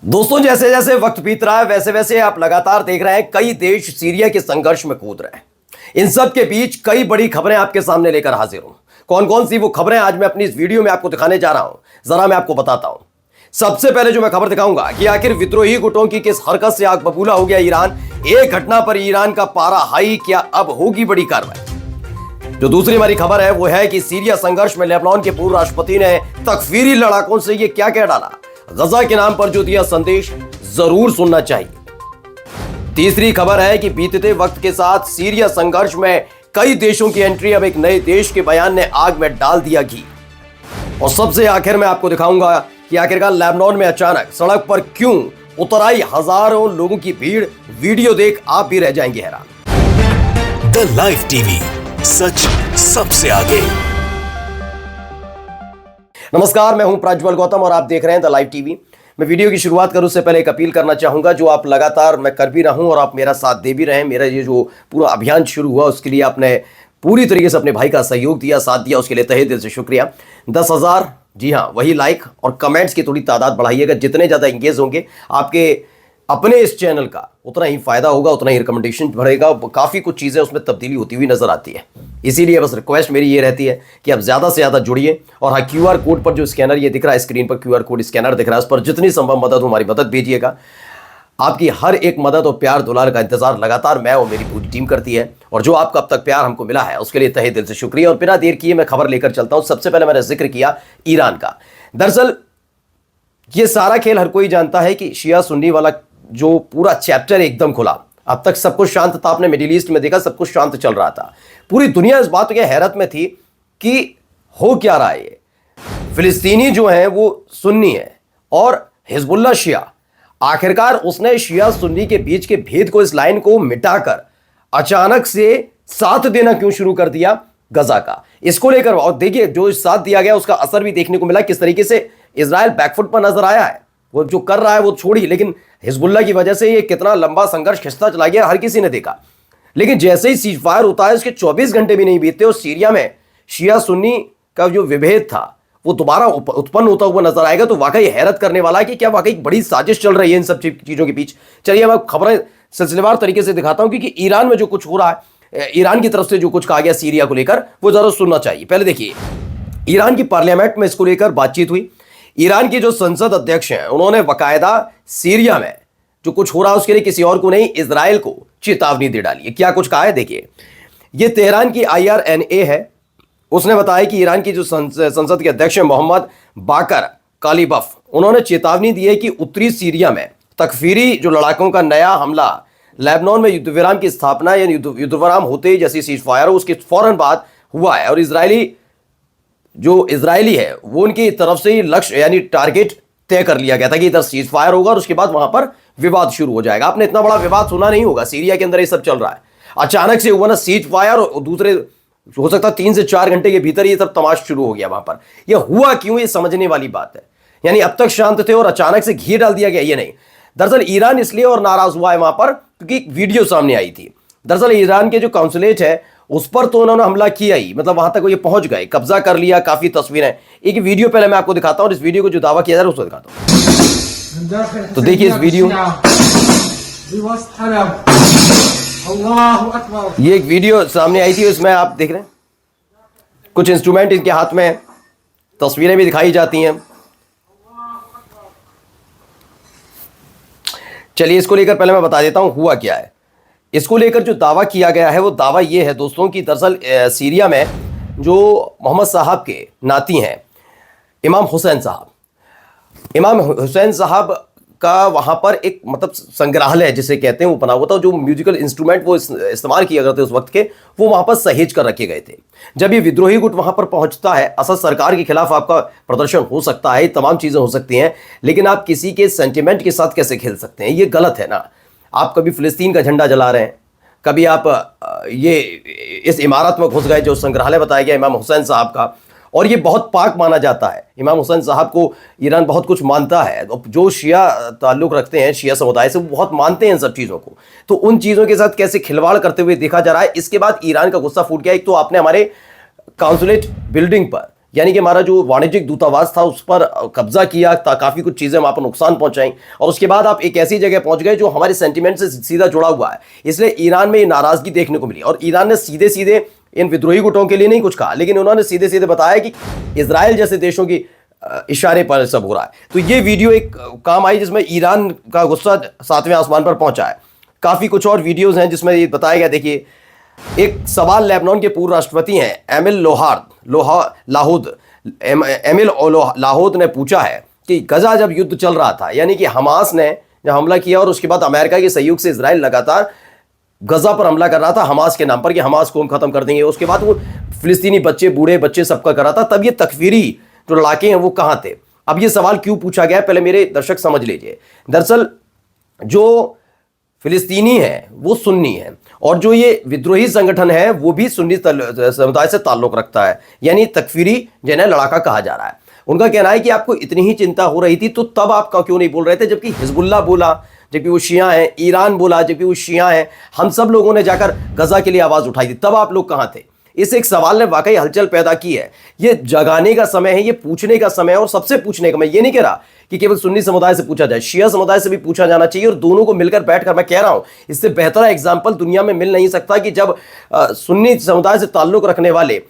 दोस्तों, जैसे जैसे वक्त बीत रहा है वैसे वैसे आप लगातार देख रहे हैं कई देश सीरिया के संघर्ष में कूद रहे हैं। इन सब के बीच कई बड़ी खबरें आपके सामने लेकर हाजिर हूं। कौन कौन सी वो खबरें आज मैं अपनी इस वीडियो में आपको दिखाने जा रहा हूं, जरा मैं आपको बताता हूं। सबसे पहले जो मैं खबर दिखाऊंगा कि आखिर विद्रोही गुटों की किस हरकत से आग बबूला हो गया ईरान। एक घटना पर ईरान का पारा हाई, क्या अब होगी बड़ी कार्रवाई। जो दूसरी हमारी खबर है वो है कि सीरिया संघर्ष में लेबनान के पूर्व राष्ट्रपति ने तकफीरी लड़ाकों से ये क्या कह डाला। गजा के नाम पर जो दिया संदेश जरूर सुनना चाहिए। तीसरी खबर है कि बीतते वक्त के साथ सीरिया संघर्ष में कई देशों की एंट्री, अब एक नए देश के बयान ने आग में डाल दिया घी। और सबसे आखिर में आपको दिखाऊंगा कि आखिरकार लेबनान में अचानक सड़क पर क्यों उतर आई हजारों लोगों की भीड़। वीडियो देख आप भी रह जाएंगे हैरान। द लाइव टीवी, सच सबसे आगे। नमस्कार, मैं हूं प्रज्वल गौतम और आप देख रहे हैं द लाइव टीवी। मैं वीडियो की शुरुआत करूं उससे पहले एक अपील करना चाहूंगा, जो आप लगातार मैं कर भी रहा हूं और आप मेरा साथ दे भी रहे हैं। मेरा ये जो पूरा अभियान शुरू हुआ उसके लिए आपने पूरी तरीके से अपने भाई का सहयोग दिया, साथ दिया, उसके लिए तहे दिल से शुक्रिया। 10,000, जी हाँ, वही लाइक और कमेंट्स की थोड़ी तादाद बढ़ाइएगा। जितने ज़्यादा इंगेज होंगे आपके अपने इस चैनल का उतना ही फायदा होगा, उतना ही रिकमेंडेशन बढ़ेगा। काफ़ी कुछ चीज़ें उसमें तब्दीली होती हुई नजर आती है। इसीलिए बस रिक्वेस्ट मेरी ये रहती है कि आप ज़्यादा से ज़्यादा जुड़िए। और हाँ, QR कोड पर जो स्कैनर ये दिख रहा है, स्क्रीन पर QR कोड स्कैनर दिख रहा है, उस पर जितनी संभव मदद हो हमारी मदद भेजिएगा। आपकी हर एक मदद और प्यार दुलार का इंतजार लगातार मैं और मेरी पूरी टीम करती है। और जो आपका अब तक प्यार हमको मिला है उसके लिए तहे दिल से शुक्रिया। और बिना देर किए मैं खबर लेकर चलता हूँ। सबसे पहले मैंने जिक्र किया ईरान का। दरअसल ये सारा खेल हर कोई जानता है कि शिया सुन्नी वाला जो पूरा चैप्टर एकदम खुला। अब तक सब कुछ शांत था, आपने मिडिल ईस्ट में देखा सब कुछ शांत चल रहा था। पूरी दुनिया इस बात की हैरत में थी कि हो क्या रहा है। ये फिलिस्तीनी जो है वो सुन्नी है और हिजबुल्लाह शिया। आखिरकार उसने शिया सुन्नी के बीच के भेद को, इस लाइन को मिटाकर अचानक से साथ देना क्यों शुरू कर दिया गजा का। इसको लेकर और देखिए जो साथ दिया गया उसका असर भी देखने को मिला। किस तरीके से इजराइल बैकफुट पर नजर आया है। वो जो कर रहा है वो छोड़ी, लेकिन हिजबुल्लाह की वजह से ये कितना लंबा संघर्ष खिंचता चला गया हर किसी ने देखा। लेकिन जैसे ही सीज फायर होता है उसके 24 घंटे भी नहीं बीतते और सीरिया में शिया सुन्नी का जो विभेद था वो दोबारा उत्पन्न होता हुआ नजर आएगा। तो वाकई हैरत करने वाला है कि क्या वाकई बड़ी साजिश चल रही है इन सब चीजों के बीच। चलिए मैं खबरें सिलसिलेवार तरीके से दिखाता हूं, क्योंकि ईरान में जो कुछ हो रहा है, ईरान की तरफ से जो कुछ कहा गया सीरिया को लेकर, वो जरूर सुनना चाहिए। पहले देखिए, ईरान की पार्लियामेंट में इसको लेकर बातचीत हुई। ईरान के जो संसद अध्यक्ष हैं उन्होंने बाकायदा सीरिया में जो कुछ हो रहा है उसके लिए किसी और को नहीं, इजराइल को चेतावनी दे डाली है। क्या कुछ कहा है देखिए। ये तेहरान की IRNA है, उसने बताया कि ईरान की जो संसद के अध्यक्ष हैं मोहम्मद बाकर कालीबफ, उन्होंने चेतावनी दी है कि उत्तरी सीरिया में तकफीरी जो लड़ाकों का नया हमला लेबनान में युद्ध विराम की स्थापना यानी युद्ध विराम होते ही जैसी सीज फायर हो उसके फौरन बाद हुआ है। और इजरायली है वो उनकी तरफ से ही लक्ष्य यानी टारगेट तय कर लिया गया था कि इधर सीज फायर होगा और उसके बाद वहां पर विवाद शुरू हो जाएगा। आपने इतना बड़ा विवाद सुना नहीं होगा, सीरिया के अंदर ये सब चल रहा है। अचानक से हुआ ना सीज फायर और दूसरे हो सकता है 3 से 4 घंटे के भीतर ये सब तमाशा शुरू हो गया वहां पर। ये हुआ क्यों, ये समझने वाली बात है। यानी अब तक शांत थे और अचानक से घी डाल दिया गया, ये नहीं। दरअसल ईरान इसलिए और नाराज हुआ है वहां पर क्योंकि एक वीडियो सामने आई थी। दरअसल ईरान के जो काउंसुलेट है उस पर तो उन्होंने हमला किया ही, मतलब वहां तक वो ये पहुंच गए, कब्जा कर लिया। काफी तस्वीरें, एक वीडियो पहले मैं आपको दिखाता हूं और इस वीडियो को जो दावा किया जा रहा है उसको दिखाता हूं। तो देखिए इस वीडियो, ये एक वीडियो सामने आई थी, उसमें आप देख रहे हैं कुछ इंस्ट्रूमेंट इनके हाथ में है, तस्वीरें भी दिखाई जाती हैं। चलिए इसको लेकर पहले मैं बता देता हूं हुआ क्या है। इसको लेकर जो दावा किया गया है वो दावा ये है दोस्तों कि दरअसल सीरिया में जो मोहम्मद साहब के नाती हैं इमाम हुसैन साहब का वहाँ पर एक मतलब संग्रहालय जिसे कहते हैं वो बना हुआ था। जो म्यूजिकल इंस्ट्रूमेंट वो इस्तेमाल किया करते उस वक्त के, वो वहाँ पर सहेज कर रखे गए थे। जब ये विद्रोही गुट वहाँ पर पहुँचता है, असद सरकार के खिलाफ आपका प्रदर्शन हो सकता है, तमाम चीज़ें हो सकती हैं, लेकिन आप किसी के सेंटिमेंट के साथ कैसे खेल सकते हैं, ये गलत है ना। आप कभी फिलिस्तीन का झंडा जला रहे हैं, कभी आप ये इस इमारत में घुस गए जो संग्रहालय बताया गया इमाम हुसैन साहब का, और ये बहुत पाक माना जाता है। इमाम हुसैन साहब को ईरान बहुत कुछ मानता है, जो शिया ताल्लुक़ रखते हैं शिया समुदाय से वो बहुत मानते हैं इन सब चीज़ों को। तो उन चीज़ों के साथ कैसे खिलवाड़ करते हुए देखा जा रहा है। इसके बाद ईरान का गुस्सा फूट गया। एक तो आपने हमारे काउंसुलेट बिल्डिंग पर यानी कि हमारा जो वाणिज्यिक दूतावास था उस पर कब्जा किया, काफ़ी कुछ चीज़ें वहाँ पर नुकसान पहुंचाई, और उसके बाद आप एक ऐसी जगह पहुंच गए जो हमारे सेंटिमेंट से सीधा जुड़ा हुआ है। इसलिए ईरान में ये नाराज़गी देखने को मिली, और ईरान ने सीधे सीधे इन विद्रोही गुटों के लिए नहीं कुछ कहा, लेकिन उन्होंने सीधे सीधे बताया कि इजराइल जैसे देशों की इशारे पर सब हो रहा है। तो ये वीडियो एक काम आई जिसमें ईरान का गुस्सा 7वें आसमान पर पहुंचा है। काफ़ी कुछ और वीडियोज़ हैं जिसमें ये बताया गया। देखिए, एक सवाल लेबनान के पूर्व राष्ट्रपति हैं एमिल लाहौद ने पूछा है कि गजा जब युद्ध चल रहा था, यानी कि हमास ने जब हमला किया और उसके बाद अमेरिका के सहयोग से इजराइल लगातार गजा पर हमला कर रहा था हमास के नाम पर कि हमास को हम खत्म कर देंगे, उसके बाद वो फिलिस्तीनी बच्चे, बूढ़े बच्चे सबका कर रहा था, तब ये तकफीरी जो लड़ाके हैं वो कहाँ थे। अब ये सवाल क्यों पूछा गया, पहले मेरे दर्शक समझ लीजिए। दरअसल जो फिलिस्तीनी है वो सुन्नी है, और जो ये विद्रोही संगठन है वो भी सुन्नी समुदाय से ताल्लुक रखता है, यानी तकफीरी जिन्हें लड़ाका कहा जा रहा है। उनका कहना है कि आपको इतनी ही चिंता हो रही थी तो तब आप क्यों नहीं बोल रहे थे, जबकि हिजबुल्लाह बोला, जबकि वो शिया हैं, ईरान बोला, जबकि वो शिया हैं, हम सब लोगों ने जाकर गजा के लिए आवाज़ उठाई थी, तब आप लोग कहाँ थे। इस एक सवाल ने वाकई हलचल पैदा की है। ये जगाने का समय है, ये पूछने का समय है, और सबसे पूछने का। मैं ये नहीं कह रहा कि केवल सुन्नी समुदाय से पूछा जाए, शिया समुदाय से भी पूछा जाना चाहिए, और दोनों को मिलकर बैठकर, मैं कह रहा हूं इससे बेहतर एग्जाम्पल दुनिया में मिल नहीं सकता कि जब सुन्नी समुदाय से ताल्लुक रखने वाले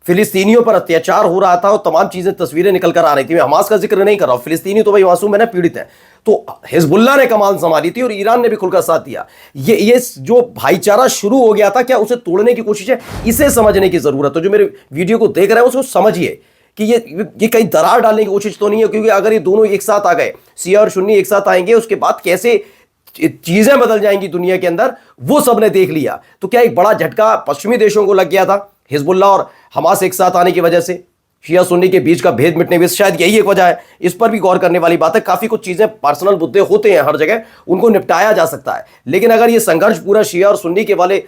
फिलिस्तीनियों पर अत्याचार हो रहा था और तमाम चीजें, तस्वीरें निकल कर आ रही थी। मैं हमास का जिक्र नहीं कर रहा हूं, फिलिस्तीनी तो भाई मासूम है ना, पीड़ित है। तो हिजबुल्लाह ने कमान संभाली थी और ईरान ने भी खुलकर साथ दिया। ये जो भाईचारा शुरू हो गया था, क्या उसे तोड़ने की कोशिश है, इसे समझने की जरूरत है। जो मेरे वीडियो को देख रहे हैं उसको समझिए कि ये कहीं दरार डालने की कोशिश तो नहीं है, क्योंकि अगर ये दोनों एक साथ आ गए, शिया और सुन्नी एक साथ आएंगे, उसके बाद कैसे चीजें बदल जाएंगी दुनिया के अंदर, वो सबने देख लिया। तो क्या एक बड़ा झटका पश्चिमी देशों को लग गया था हिजबुल्लाह और हमास एक साथ आने की वजह से, शिया सुन्नी के बीच का भेद मिटने की, शायद यही एक वजह है। इस पर भी गौर करने वाली बात है। काफी कुछ चीजें, पर्सनल मुद्दे होते हैं हर जगह, उनको निपटाया जा सकता है, लेकिन अगर ये संघर्ष पूरा शिया और सुन्नी के वाले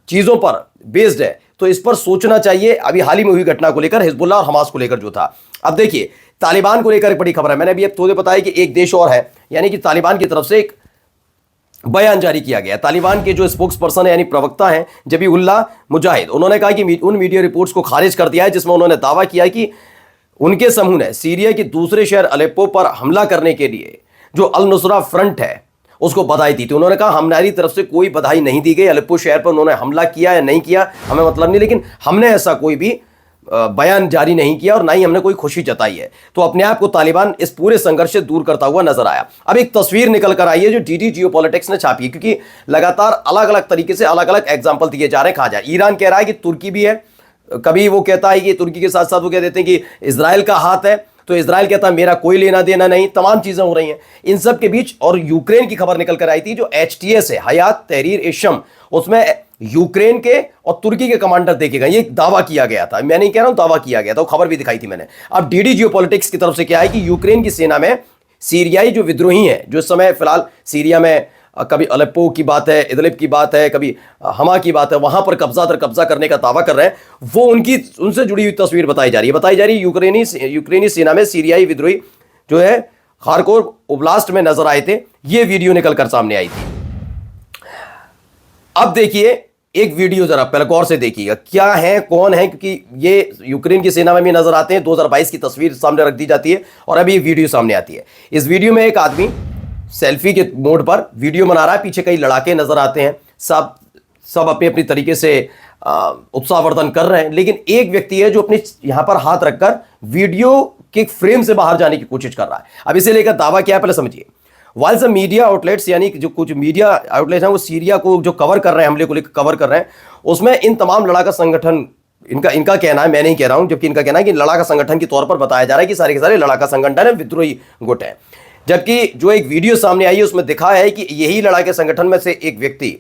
चीजों पर बेस्ड है तो इस पर सोचना चाहिए। अभी हाल ही में हुई घटना को लेकर, हिजबुल्लाह और हमास को लेकर जो था। अब देखिए, तालिबान को लेकर एक बड़ी खबर है। मैंने अभी थोड़े बताया कि एक देश और है, यानी कि तालिबान की तरफ से एक बयान जारी किया गया। तालिबान के जो स्पोक्स पर्सन है, यानी प्रवक्ता हैं जबीहुल्लाह मुजाहिद, उन्होंने कहा कि उन मीडिया रिपोर्ट्स को खारिज कर दिया है जिसमें उन्होंने दावा किया कि उनके समूह ने सीरिया के दूसरे शहर अलेप्पो पर हमला करने के लिए जो अल नुसरा फ्रंट है उसको बधाई दी थी। उन्होंने कहा हमारी तरफ से कोई बधाई नहीं दी गई, अलेप्पो शहर पर उन्होंने हमला किया या नहीं किया हमें मतलब नहीं, लेकिन हमने ऐसा कोई भी बयान जारी नहीं किया और ना ही हमने कोई खुशी जताई है। तो अपने आप को तालिबान इस पूरे संघर्ष से दूर करता हुआ नजर आया। अब एक तस्वीर निकल कर आई है जो डीडी जियोपॉलिटिक्स ने छापी है, क्योंकि लगातार अलग अलग तरीके से अलग अलग एग्जाम्पल दिए जा रहे हैं। कहा जाए, ईरान कह रहा है कि तुर्की भी है, कभी वो कहता है कि तुर्की के साथ साथ वो कह देते हैं कि इजराइल का हाथ है, तो इजराइल कहता है मेरा कोई लेना देना नहीं। तमाम चीजें हो रही हैं इन सब के बीच। और यूक्रेन की खबर निकल कर आई थी, जो HTS है, हयात तहरीर ए शम, उसमें यूक्रेन के और तुर्की के कमांडर देखे गए। ये दावा किया गया था, मैं नहीं कह रहा हूं, दावा किया गया था, वो खबर भी दिखाई थी मैंने। अब डीडी जियोपॉलिटिक्स की तरफ से क्या है कि यूक्रेन की सेना में सीरियाई जो विद्रोही हैं, जो इस समय फिलहाल सीरिया में, कभी अलेप्पो की बात है, इदलिब की बात है, कभी हमा की बात है, वहां पर कब्जा करने का दावा कर रहे हैं, वो उनसे जुड़ी हुई तस्वीर बताई जा रही है। यूक्रेनी सेना में सीरियाई विद्रोही जो है खारकोव ओब्लास्ट में नजर आए थे। ये वीडियो निकलकर सामने आई थी। अब देखिए एक वीडियो, जरा पहले गौर से देखिएगा क्या है, कौन है, क्योंकि ये यूक्रेन की सेना में भी नजर आते हैं। 2022 की तस्वीर सामने रख दी जाती है और अभी वीडियो सामने आती है। इस वीडियो में एक आदमी सेल्फी के मोड पर वीडियो बना रहा है, पीछे कई लड़ाके नजर आते हैं, सब अपने अपनी तरीके से उत्साहवर्धन कर रहे हैं, लेकिन एक व्यक्ति है जो अपने यहां पर हाथ रखकर वीडियो के फ्रेम से बाहर जाने की कोशिश कर रहा है। अब इसे लेकर दावा क्या है पहले समझिए। वाइल सब मीडिया आउटलेट्स, यानी जो कुछ मीडिया आउटलेट्स हैं वो सीरिया को जो कवर कर रहे हैं, हमले को लेकर कवर कर रहे हैं, उसमें इन तमाम लड़ाका संगठन, इनका कहना है, मैं नहीं कह रहा हूं, जबकि इनका कहना है कि लड़ाका संगठन के तौर पर बताया जा रहा है कि सारे के सारे लड़ाका संगठन है, विद्रोही गुट है। जबकि जो एक वीडियो सामने आई है उसमें दिखा है कि यही लड़ाके संगठन में से एक व्यक्ति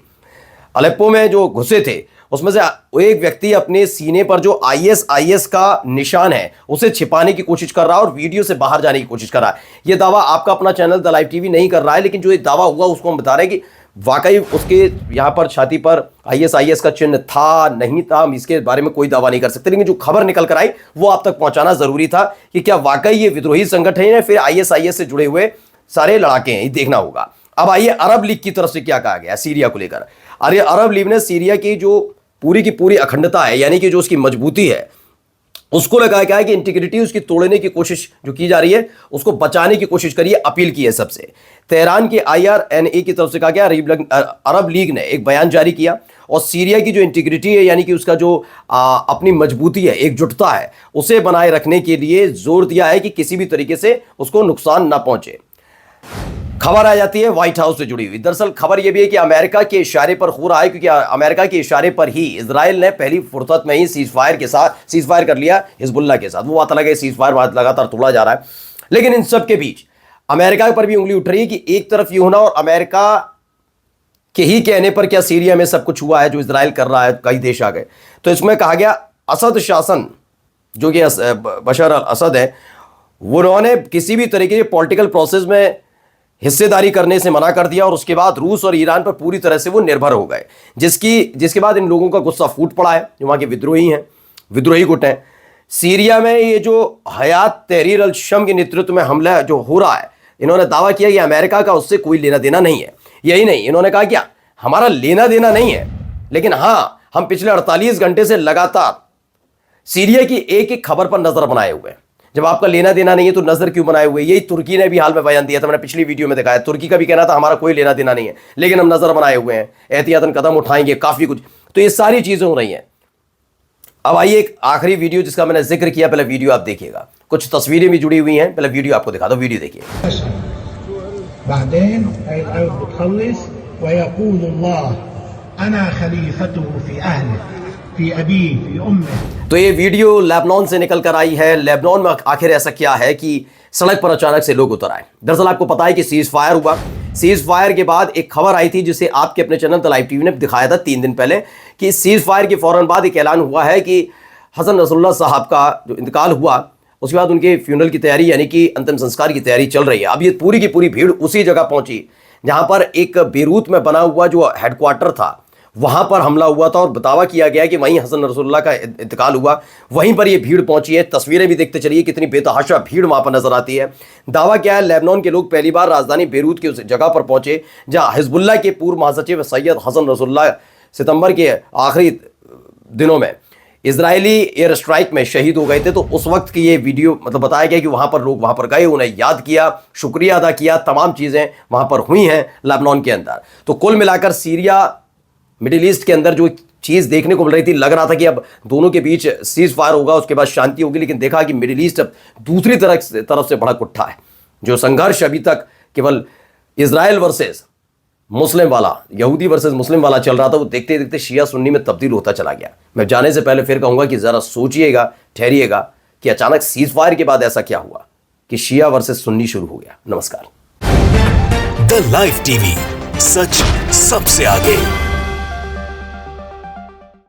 अलेप्पो में जो घुसे थे, उसमें से एक व्यक्ति अपने सीने पर जो ISIS का निशान है उसे छिपाने की कोशिश कर रहा है और वीडियो से बाहर जाने की कोशिश कर रहा है। यह दावा आपका अपना चैनल द लाइव टीवी नहीं कर रहा है, लेकिन जो ये दावा हुआ उसको हम बता रहे हैं कि वाकई उसके यहाँ पर छाती पर ISIS का चिन्ह था नहीं था, हम इसके बारे में कोई दावा नहीं कर सकते, लेकिन जो खबर निकल कर आई वो आप तक पहुंचाना जरूरी था कि क्या वाकई ये विद्रोही संगठन है, फिर ISIS से जुड़े हुए सारे लड़ाके हैं, ये देखना होगा। अब आइए अरब लीग की तरफ से क्या कहा गया सीरिया को लेकर। अरे अरब लीग ने सीरिया की जो पूरी की पूरी अखंडता है, यानी कि जो उसकी मजबूती है, उसको लगा क्या है कि इंटीग्रिटी उसकी तोड़ने की कोशिश जो की जा रही है उसको बचाने की कोशिश करिए, अपील की है सबसे। तेहरान के IRNA की तरफ से कहा गया, अरब लीग ने एक बयान जारी किया और सीरिया की जो इंटीग्रिटी है यानी कि उसका जो अपनी मजबूती है, एकजुटता है, उसे बनाए रखने के लिए जोर दिया है कि किसी भी तरीके से उसको नुकसान ना पहुंचे। खबर आ जाती है व्हाइट हाउस से जुड़ी हुई। दरअसल खबर यह भी है कि अमेरिका के इशारे पर हो रहा है, क्योंकि अमेरिका के इशारे पर ही इजराइल ने पहली फुर्सत में ही सीज फायर कर लिया हिजबुल्लाह के साथ। वो बात अलग है, सीज फायर लगातार तोड़ा जा रहा है, लेकिन इन सब के बीच अमेरिका पर भी उंगली उठ रही है कि एक तरफ ये होना और अमेरिका के ही कहने पर क्या सीरिया में सब कुछ हुआ है जो इजराइल कर रहा है, कई देश आ गए। तो इसमें कहा गया असद शासन जो कि बशर अल असद है, उन्होंने किसी भी तरीके के पॉलिटिकल प्रोसेस में हिस्सेदारी करने से मना कर दिया और उसके बाद रूस और ईरान पर पूरी तरह से वो निर्भर हो गए, जिसके बाद इन लोगों का गुस्सा फूट पड़ा है जो वहाँ के विद्रोही हैं, विद्रोही गुट हैं। सीरिया में ये जो हयात तहरीर अल शम के नेतृत्व में हमला जो हो रहा है, इन्होंने दावा किया कि अमेरिका का उससे कोई लेना देना नहीं है। यही नहीं, इन्होंने कहा कि हमारा लेना देना नहीं है, लेकिन हाँ, हम पिछले 48 घंटे से लगातार सीरिया की एक एक खबर पर नजर बनाए हुए हैं। जब आपका लेना देना नहीं है तो नजर क्यों बनाए हुए? यही तुर्की ने भी हाल में बयान दिया था, मैंने पिछली वीडियो में दिखाया। तुर्की का भी कहना था हमारा कोई लेना देना नहीं है, लेकिन हम नजर बनाए हुए हैं, एहतियातन कदम उठाएंगे, काफी कुछ। तो ये सारी चीजें हो रही हैं। अब आइए एक आखिरी वीडियो जिसका मैंने जिक्र किया, पहले वीडियो आप देखिएगा, कुछ तस्वीरें भी जुड़ी हुई हैं, पहले वीडियो आपको दिखा दो, वीडियो देखिए। तो ये वीडियो लेबनान से निकल कर आई है। लेबनान में आखिर ऐसा क्या है कि सड़क पर अचानक से लोग उतर आए? दरअसल आपको पता है कि सीज फायर हुआ। सीज फायर के बाद एक खबर आई थी जिसे आपके अपने चैनल द लाइव टीवी ने दिखाया था 3 दिन पहले, कि सीज फायर के फौरन बाद एक ऐलान हुआ है कि हसन नसरुल्लाह साहब का जो इंतकाल हुआ, उसके बाद उनके फ्यूनरल की तैयारी यानी कि अंतिम संस्कार की तैयारी चल रही है। अब ये पूरी की पूरी भीड़ उसी जगह पहुंची जहां पर एक बेरूत में बना हुआ जो हेडक्वार्टर था, वहां पर हमला हुआ था और दावा किया गया कि वहीं हसन नसरुल्लाह का इंतकाल हुआ। वहीं पर ये भीड़ पहुंची है। तस्वीरें भी देखते चलिए कितनी बेतहाशा भीड़ वहां पर नजर आती है। दावा क्या है, लेबनान के लोग पहली बार राजधानी बेरूत की उस जगह पर पहुंचे जहां हिजबुल्लाह के पूर्व महासचिव सैयद हसन नसरुल्लाह सितंबर के आखिरी दिनों में इजरायली एयर स्ट्राइक में शहीद हो गए थे। तो उस वक्त की ये वीडियो बताया गया कि वहां पर लोग वहां पर गए, उन्हें याद किया, शुक्रिया अदा किया, तमाम चीजें वहां पर हुई हैं लेबनान के अंदर। तो कुल मिलाकर सीरिया मिडिल ईस्ट के अंदर जो चीज देखने को मिल रही थी, लग रहा था कि अब दोनों के बीच सीज फायर होगा, उसके बाद शांति होगी, लेकिन देखा कि मिडिल ईस्ट अब दूसरी तरफ से भड़क उठा है। जो संघर्ष अभी तक केवल इजराइल वर्सेस मुस्लिम वाला, यहूदी वर्सेस मुस्लिम वाला चल रहा था, वो देखते देखते शिया सुन्नी में तब्दील होता चला गया। मैं जाने से पहले फिर कहूंगा कि जरा सोचिएगा, ठहरिएगा कि अचानक सीज फायर के बाद ऐसा क्या हुआ कि शिया वर्सेस सुन्नी शुरू हो गया। नमस्कार। द लाइव टीवी, सच सबसे आगे।